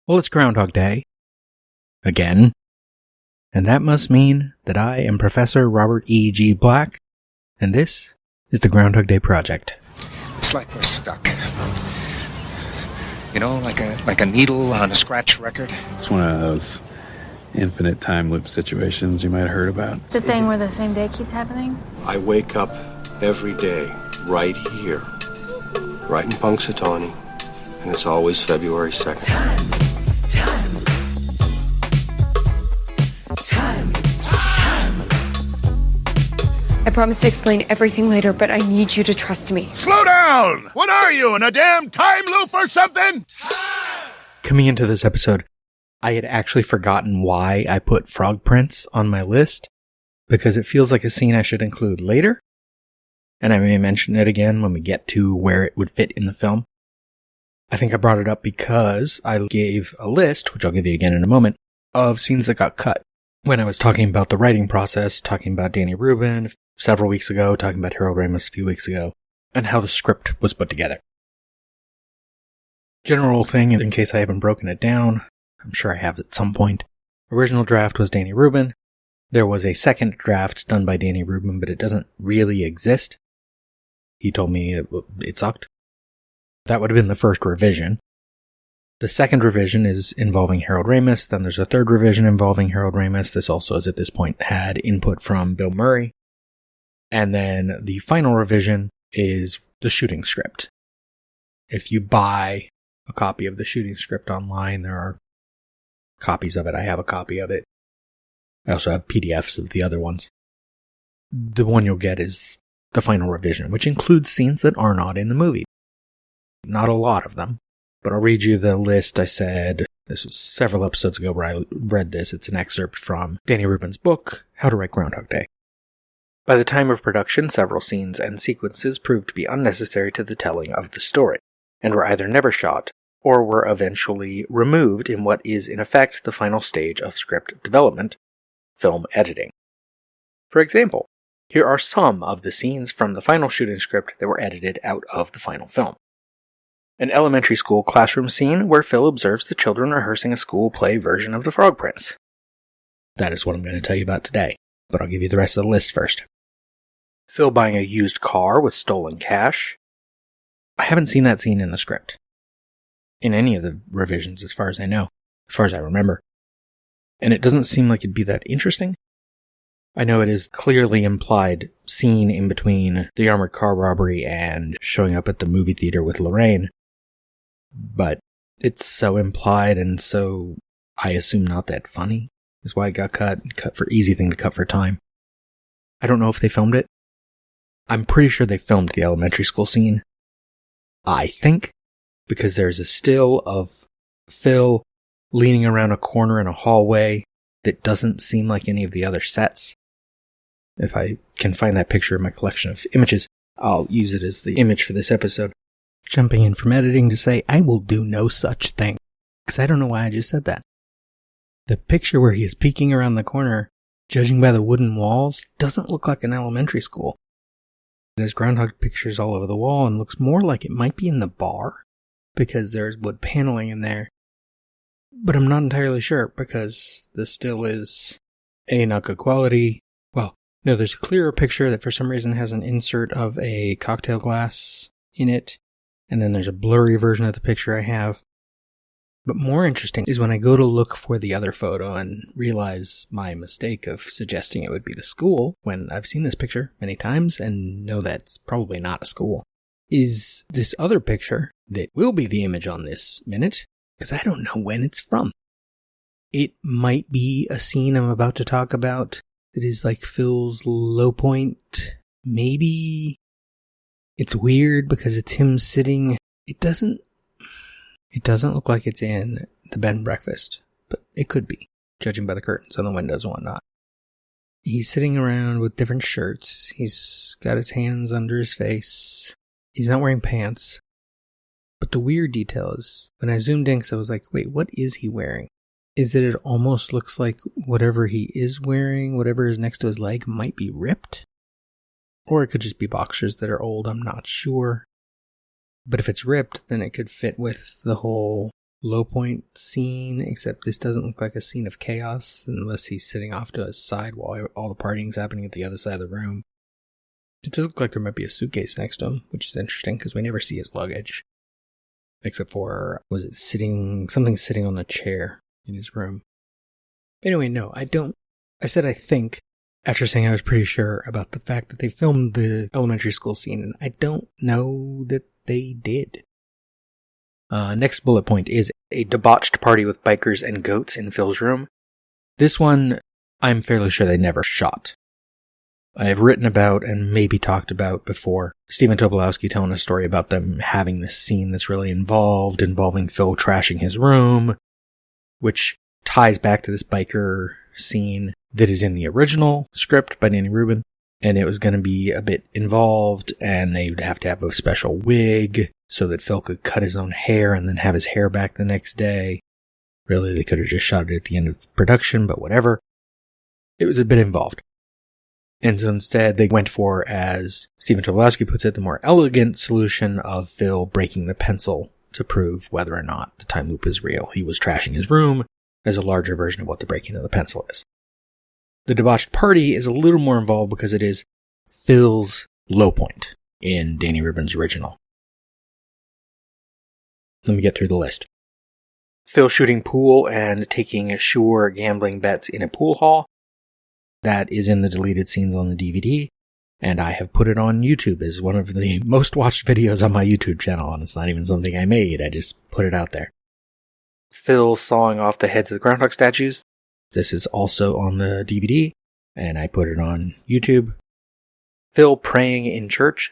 Well, it's Groundhog Day. Again. And that must mean that I am Professor Robert E. G. Black, and this is the Groundhog Day Project. It's like we're stuck. You know, like a needle on a scratch record. It's one of those infinite time loop situations you might have heard about. It's a thing where the same day keeps happening? I wake up every day right here, right in Punxsutawney, and it's always February 2nd. Time. I promise to explain everything later, but I need you to trust me. Slow down! What are you, in a damn time loop or something? Coming into this episode, I had actually forgotten why I put frog prints on my list, because it feels like a scene I should include later, and I may mention it again when we get to where it would fit in the film. I think I brought it up because I gave a list, which I'll give you again in a moment, of scenes that got cut. When I was talking about the writing process, talking about Danny Rubin several weeks ago, talking about Harold Ramis a few weeks ago, and how the script was put together. General thing, in case I haven't broken it down, I'm sure I have at some point. Original draft was Danny Rubin. There was a second draft done by Danny Rubin, but it doesn't really exist. He told me it sucked. That would have been the first revision. The second revision is involving Harold Ramis. Then there's a third revision involving Harold Ramis. This also, as at this point, had input from Bill Murray. And then the final revision is the shooting script. If you buy a copy of the shooting script online, there are copies of it. I have a copy of it. I also have PDFs of the other ones. The one you'll get is the final revision, which includes scenes that are not in the movie. Not a lot of them. But I'll read you the list I said. This was several episodes ago where I read this. It's an excerpt from Danny Rubin's book, How to Write Groundhog Day. By the time of production, several scenes and sequences proved to be unnecessary to the telling of the story, and were either never shot, or were eventually removed in what is in effect the final stage of script development, film editing. For example, here are some of the scenes from the final shooting script that were edited out of the final film. An elementary school classroom scene where Phil observes the children rehearsing a school play version of The Frog Prince. That is what I'm going to tell you about today, but I'll give you the rest of the list first. Phil buying a used car with stolen cash. I haven't seen that scene in the script. In any of the revisions, as far as I know, as far as I remember. And it doesn't seem like it'd be that interesting. I know it is clearly implied scene in between the armored car robbery and showing up at the movie theater with Lorraine. But it's so implied and so, I assume, not that funny, is why it got cut for easy thing to cut for time. I don't know if they filmed it. I'm pretty sure they filmed the elementary school scene. I think, because there's a still of Phil leaning around a corner in a hallway that doesn't seem like any of the other sets. If I can find that picture in my collection of images, I'll use it as the image for this episode. Jumping in from editing to say, I will do no such thing. Because I don't know why I just said that. The picture where he is peeking around the corner, judging by the wooden walls, doesn't look like an elementary school. There's groundhog pictures all over the wall and looks more like it might be in the bar, because there's wood paneling in there. But I'm not entirely sure, because the still is not good quality. Well, no, there's a clearer picture that for some reason has an insert of a cocktail glass in it. And then there's a blurry version of the picture I have. But more interesting is when I go to look for the other photo and realize my mistake of suggesting it would be the school, when I've seen this picture many times and know that's probably not a school, is this other picture that will be the image on this minute, because I don't know when it's from. It might be a scene I'm about to talk about that is like Phil's low point. Maybe. It's weird because it's him sitting. It doesn't look like it's in the bed and breakfast, but it could be, judging by the curtains on the windows and whatnot. He's sitting around with different shirts. He's got his hands under his face. He's not wearing pants. But the weird detail is, when I zoomed in, because I was like, wait, what is he wearing? Is that it almost looks like whatever he is wearing, whatever is next to his leg, might be ripped? Or it could just be boxers that are old, I'm not sure. But if it's ripped, then it could fit with the whole low point scene, except this doesn't look like a scene of chaos unless he's sitting off to his side while all the partying's happening at the other side of the room. It does look like there might be a suitcase next to him, which is interesting because we never see his luggage. Except for, something sitting on a chair in his room. Anyway, no, I said I think, after saying I was pretty sure about the fact that they filmed the elementary school scene, and I don't know that they did. Next bullet point is a debauched party with bikers and goats in Phil's room. This one, I'm fairly sure they never shot. I have written about and maybe talked about before Stephen Tobolowsky telling a story about them having this scene that's really involving Phil trashing his room, which ties back to this biker scene that is in the original script by Danny Rubin, and it was going to be a bit involved, and they would have to have a special wig so that Phil could cut his own hair and then have his hair back the next day. Really, they could have just shot it at the end of production, but whatever. It was a bit involved. And so instead, they went for, as Stephen Tobolowsky puts it, the more elegant solution of Phil breaking the pencil to prove whether or not the time loop is real. He was trashing his room as a larger version of what the breaking of the pencil is. The debauched party is a little more involved because it is Phil's low point in Danny Rubin's original. Let me get through the list. Phil shooting pool and taking sure gambling bets in a pool hall. That is in the deleted scenes on the DVD, and I have put it on YouTube as one of the most watched videos on my YouTube channel, and it's not even something I made, I just put it out there. Phil sawing off the heads of the groundhog statues. This is also on the DVD, and I put it on YouTube. Phil praying in church.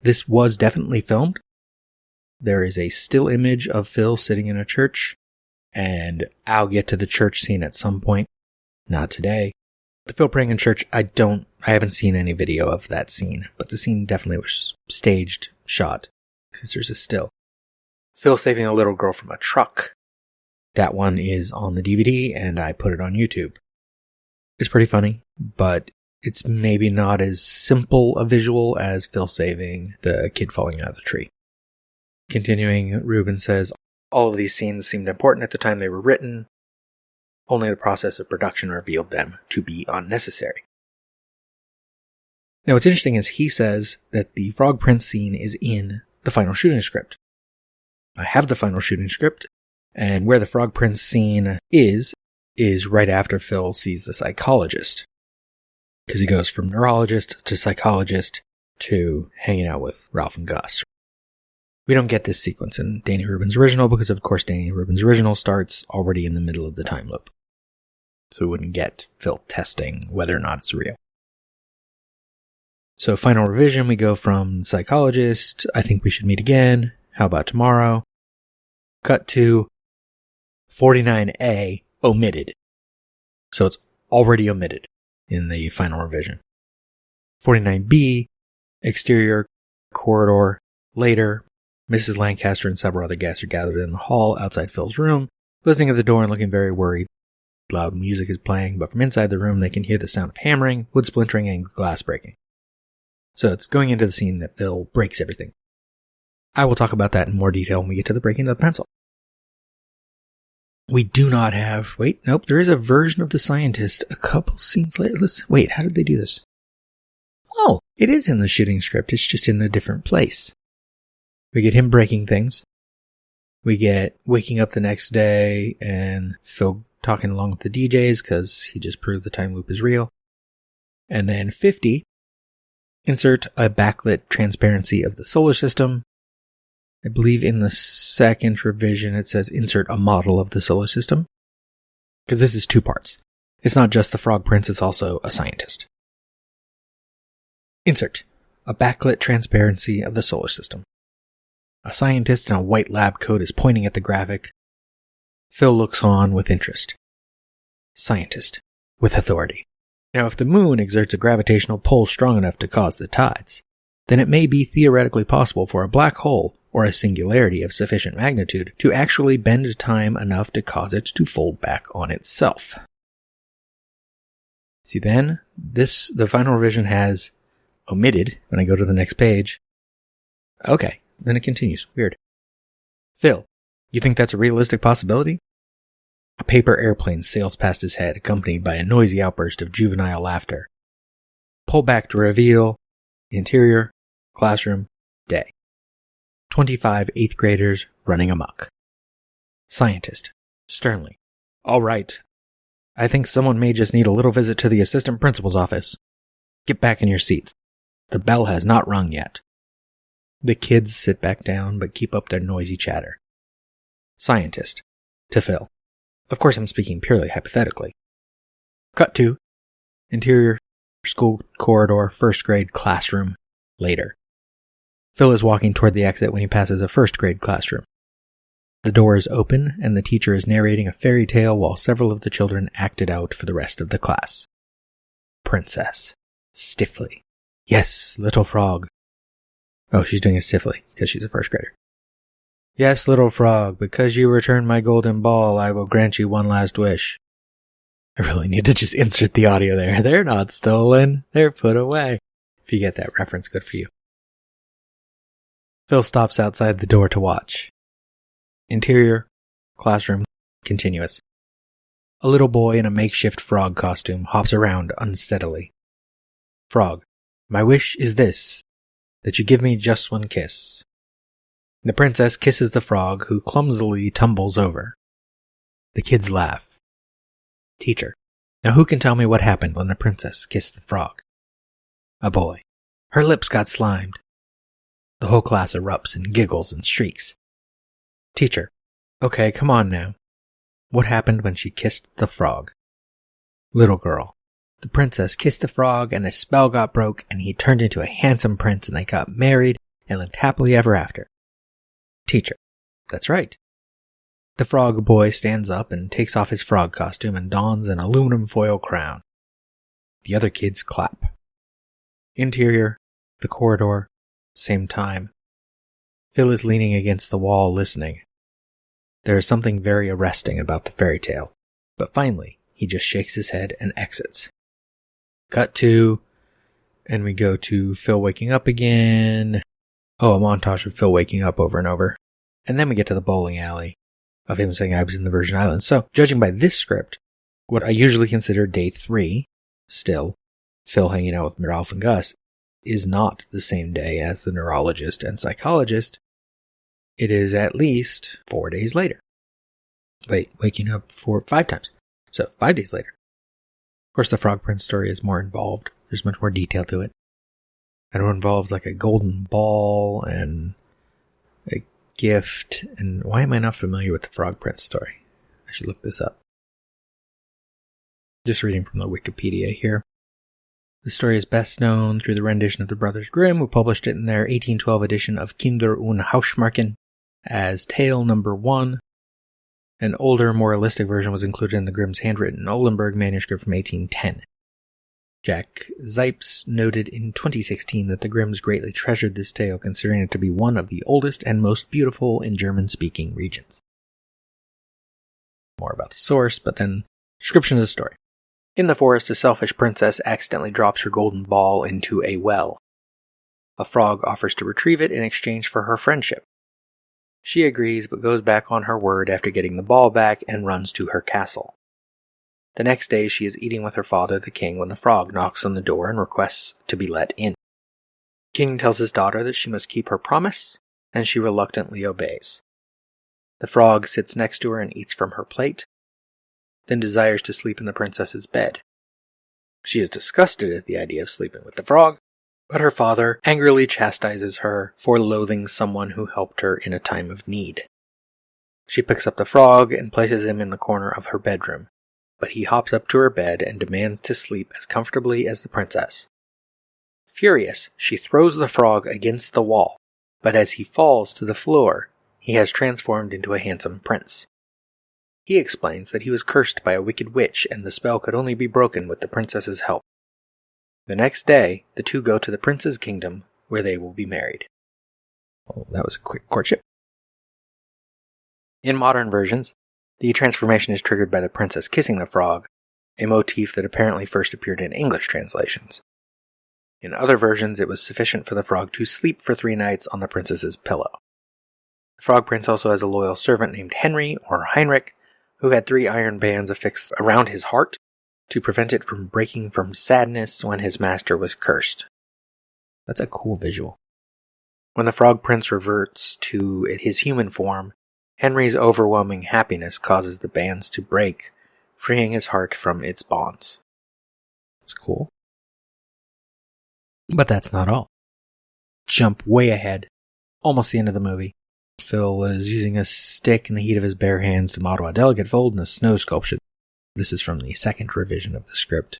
This was definitely filmed. There is a still image of Phil sitting in a church, and I'll get to the church scene at some point. Not today. The Phil praying in church, I haven't seen any video of that scene, but the scene definitely was staged, shot, because there's a still. Phil saving a little girl from a truck. That one is on the DVD, and I put it on YouTube. It's pretty funny, but it's maybe not as simple a visual as Phil saving the kid falling out of the tree. Continuing, Rubin says, all of these scenes seemed important at the time they were written. Only the process of production revealed them to be unnecessary. Now what's interesting is he says that the Frog Prince scene is in the final shooting script. I have the final shooting script, and where the Frog Prince scene is right after Phil sees the psychologist. Because he goes from neurologist to psychologist to hanging out with Ralph and Gus. We don't get this sequence in Danny Rubin's original because, of course, Danny Rubin's original starts already in the middle of the time loop. So we wouldn't get Phil testing whether or not it's real. So final revision, we go from psychologist, I think we should meet again, how about tomorrow? Cut to 49A, omitted. So it's already omitted in the final revision. 49B, exterior corridor, later. Mrs. Lancaster and several other guests are gathered in the hall outside Phil's room, listening at the door and looking very worried. Loud music is playing, but from inside the room they can hear the sound of hammering, wood splintering, and glass breaking. So it's going into the scene that Phil breaks everything. I will talk about that in more detail when we get to the breaking of the pencil. We do not have... there is a version of the scientist a couple scenes later. How did they do this? Oh, it is in the shooting script, it's just in a different place. We get him breaking things. We get waking up the next day and Phil talking along with the DJs because he just proved the time loop is real. And then 50, insert a backlit transparency of the solar system. I believe in the second revision it says insert a model of the solar system. Because this is two parts. It's not just the Frog Prince, it's also a scientist. Insert a backlit transparency of the solar system. A scientist in a white lab coat is pointing at the graphic. Phil looks on with interest. Scientist, with authority. Now, if the moon exerts a gravitational pull strong enough to cause the tides, then it may be theoretically possible for a black hole or a singularity of sufficient magnitude to actually bend time enough to cause it to fold back on itself. See then, the final revision has omitted, when I go to the next page. Okay. Then it continues. Weird. Phil, You think that's a realistic possibility? A paper airplane sails past his head, accompanied by a noisy outburst of juvenile laughter. Pull back to reveal interior, classroom, day. 25 8th graders running amok. Scientist, sternly. All right. I think someone may just need a little visit to the assistant principal's office. Get back in your seats. The bell has not rung yet. The kids sit back down but keep up their noisy chatter. Scientist, to Phil. Of course I'm speaking purely hypothetically. Cut to interior, school corridor, 1st grade classroom, later. Phil is walking toward the exit when he passes a 1st grade classroom. The door is open and the teacher is narrating a fairy tale while several of the children act it out for the rest of the class. Princess, stiffly. Yes, little frog. Oh, she's doing it stiffly because she's a 1st grader. Yes, little frog, because you returned my golden ball, I will grant you one last wish. I really need to just insert the audio there. They're not stolen. They're put away. If you get that reference, good for you. Phil stops outside the door to watch. Interior, classroom, continuous. A little boy in a makeshift frog costume hops around unsteadily. Frog, my wish is this, that you give me just one kiss. The princess kisses the frog, who clumsily tumbles over. The kids laugh. Teacher, now who can tell me what happened when the princess kissed the frog? A boy. Her lips got slimed. The whole class erupts and giggles and shrieks. Teacher, okay, come on now. What happened when she kissed the frog? Little girl. The princess kissed the frog and the spell got broke and he turned into a handsome prince and they got married and lived happily ever after. Teacher, that's right. The frog boy stands up and takes off his frog costume and dons an aluminum foil crown. The other kids clap. Interior, the corridor, same time. Phil is leaning against the wall listening. There is something very arresting about the fairy tale, but finally he just shakes his head and exits. Cut to, and we go to Phil waking up again. Oh, a montage of Phil waking up over and over. And then we get to the bowling alley of him saying I was in the Virgin Islands. So, judging by this script, what I usually consider day 3, still, Phil hanging out with Ralph and Gus, is not the same day as the neurologist and psychologist. It is at least 4 days later. Wait, waking up 5 times. So, 5 days later. Of course, the Frog Prince story is more involved. There's much more detail to it. It involves like a golden ball and a gift. And why am I not familiar with the Frog Prince story? I should look this up. Just reading from the Wikipedia here. The story is best known through the rendition of the Brothers Grimm, who published it in their 1812 edition of Kinder und Hausmärchen as Tale Number 1. An older, more realistic version was included in the Grimm's handwritten Oldenburg manuscript from 1810. Jack Zipes noted in 2016 that the Grimms greatly treasured this tale, considering it to be one of the oldest and most beautiful in German-speaking regions. More about the source, but then description of the story. In the forest, a selfish princess accidentally drops her golden ball into a well. A frog offers to retrieve it in exchange for her friendship. She agrees, but goes back on her word after getting the ball back and runs to her castle. The next day, she is eating with her father, the king, when the frog knocks on the door and requests to be let in. The king tells his daughter that she must keep her promise, and she reluctantly obeys. The frog sits next to her and eats from her plate, then desires to sleep in the princess's bed. She is disgusted at the idea of sleeping with the frog, but her father angrily chastises her for loathing someone who helped her in a time of need. She picks up the frog and places him in the corner of her bedroom, but he hops up to her bed and demands to sleep as comfortably as the princess. Furious, she throws the frog against the wall, but as he falls to the floor, he has transformed into a handsome prince. He explains that he was cursed by a wicked witch and the spell could only be broken with the princess's help. The next day, the two go to the prince's kingdom, where they will be married. Oh, that was a quick courtship. In modern versions, the transformation is triggered by the princess kissing the frog, a motif that apparently first appeared in English translations. In other versions, it was sufficient for the frog to sleep for 3 nights on the princess's pillow. Frog Prince also has a loyal servant named Henry, or Heinrich, who had 3 iron bands affixed around his heart to prevent it from breaking from sadness when his master was cursed. That's a cool visual. When the Frog Prince reverts to his human form, Henry's overwhelming happiness causes the bands to break, freeing his heart from its bonds. That's cool. But that's not all. Jump way ahead, almost the end of the movie. Phil is using a stick in the heat of his bare hands to model a delicate fold in a snow sculpture. This is from the second revision of the script.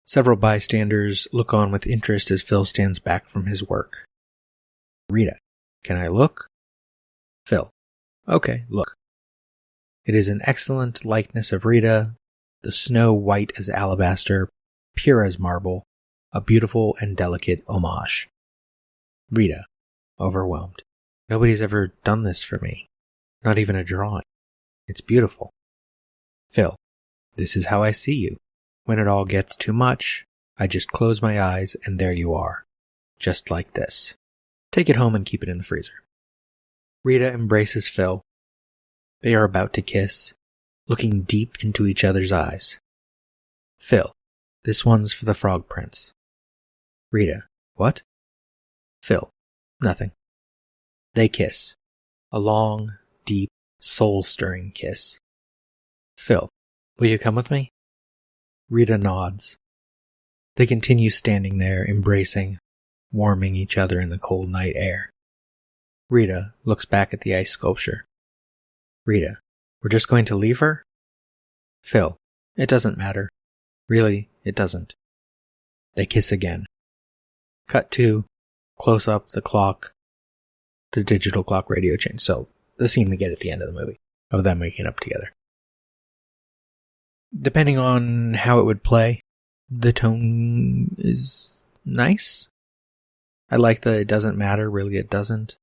Several bystanders look on with interest as Phil stands back from his work. Rita, can I look? Phil, okay, look. It is an excellent likeness of Rita, the snow white as alabaster, pure as marble, a beautiful and delicate homage. Rita, overwhelmed. Nobody's ever done this for me. Not even a drawing. It's beautiful. Phil, this is how I see you. When it all gets too much, I just close my eyes and there you are. Just like this. Take it home and keep it in the freezer. Rita embraces Phil. They are about to kiss, looking deep into each other's eyes. Phil, this one's for the Frog Prince. Rita, what? Phil, nothing. They kiss. A long, deep, soul-stirring kiss. Phil, will you come with me? Rita nods. They continue standing there, embracing, warming each other in the cold night air. Rita looks back at the ice sculpture. Rita, we're just going to leave her? Phil, it doesn't matter. Really, it doesn't. They kiss again. Cut to, close up, the clock. The digital clock radio change. So, the scene we get at the end of the movie, of them waking up together. Depending on how it would play, the tone is nice. I like that it doesn't matter, really it doesn't.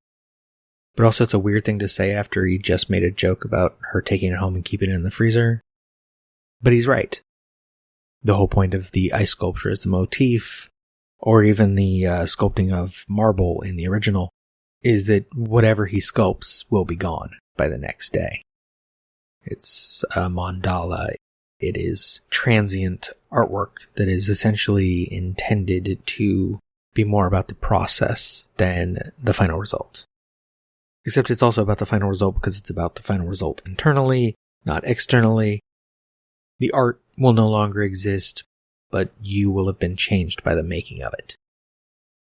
But also it's a weird thing to say after he just made a joke about her taking it home and keeping it in the freezer. But he's right. The whole point of the ice sculpture is the motif, or even the sculpting of marble in the original, is that whatever he sculpts will be gone by the next day. It's a mandala. It is transient artwork that is essentially intended to be more about the process than the final result. Except it's also about the final result because it's about the final result internally, not externally. The art will no longer exist, but you will have been changed by the making of it.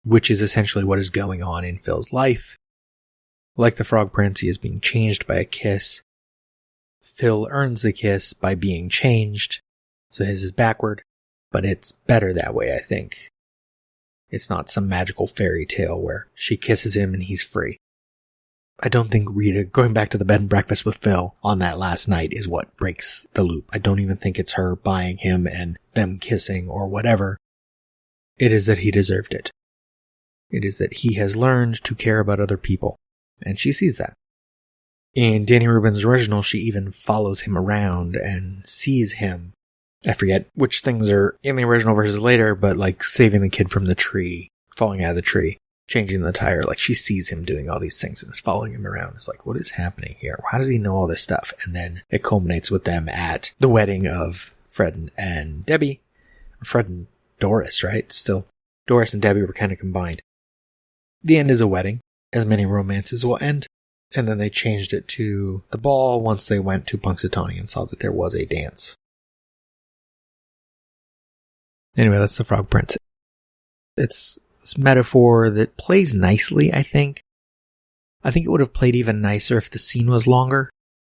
Which is essentially what is going on in Phil's life. Like the Frog Prince, he is being changed by a kiss. Phil earns the kiss by being changed, so his is backward, but it's better that way, I think. It's not some magical fairy tale where she kisses him and he's free. I don't think Rita going back to the bed and breakfast with Phil on that last night is what breaks the loop. I don't even think it's her buying him and them kissing or whatever. It is that he deserved it. It is that he has learned to care about other people, and she sees that. In Danny Rubin's original, she even follows him around and sees him. I forget which things are in the original versus later, but like saving the kid from the tree, falling out of the tree, changing the tire, like she sees him doing all these things and is following him around. It's like, what is happening here? How does he know all this stuff? And then it culminates with them at the wedding of Fred and Debbie. Fred and Doris, right? Still, Doris and Debbie were kind of combined. The end is a wedding, as many romances will end. And then they changed it to the ball once they went to Punxsutawney and saw that there was a dance. Anyway, that's the Frog Prince. It's this metaphor that plays nicely, I think. I think it would have played even nicer if the scene was longer.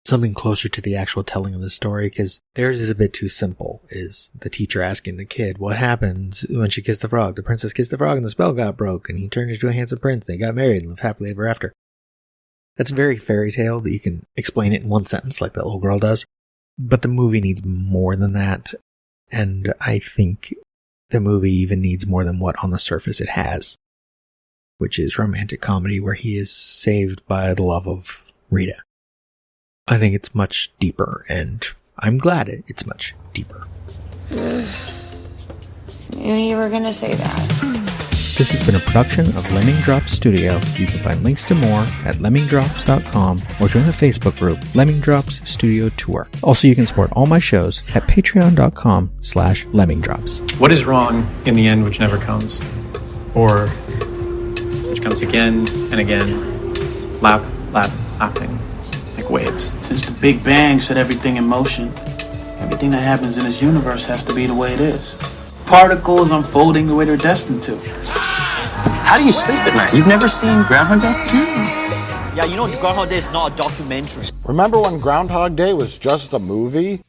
Something closer to the actual telling of the story, because theirs is a bit too simple, is the teacher asking the kid, what happens when she kissed the frog? The princess kissed the frog and the spell got broke, and he turned into a handsome prince, they got married and lived happily ever after. That's very fairy tale that you can explain it in one sentence like that little girl does. But the movie needs more than that, and I think the movie even needs more than what on the surface it has, which is romantic comedy where he is saved by the love of Rita. I think it's much deeper, and I'm glad it's much deeper. You were gonna say that. This has been a production of Lemming Drops Studio. You can find links to more at lemmingdrops.com or join the Facebook group Lemming Drops Studio Tour. Also, you can support all my shows at patreon.com/lemmingdrops. What is wrong in the end which never comes? Or which comes again and again, lapping, like waves. Since the Big Bang set everything in motion, everything that happens in this universe has to be the way it is. Particles unfolding the way they're destined to. How do you sleep at night? You've never seen Groundhog Day? Yeah, you know Groundhog Day is not a documentary. Remember when Groundhog Day was just a movie?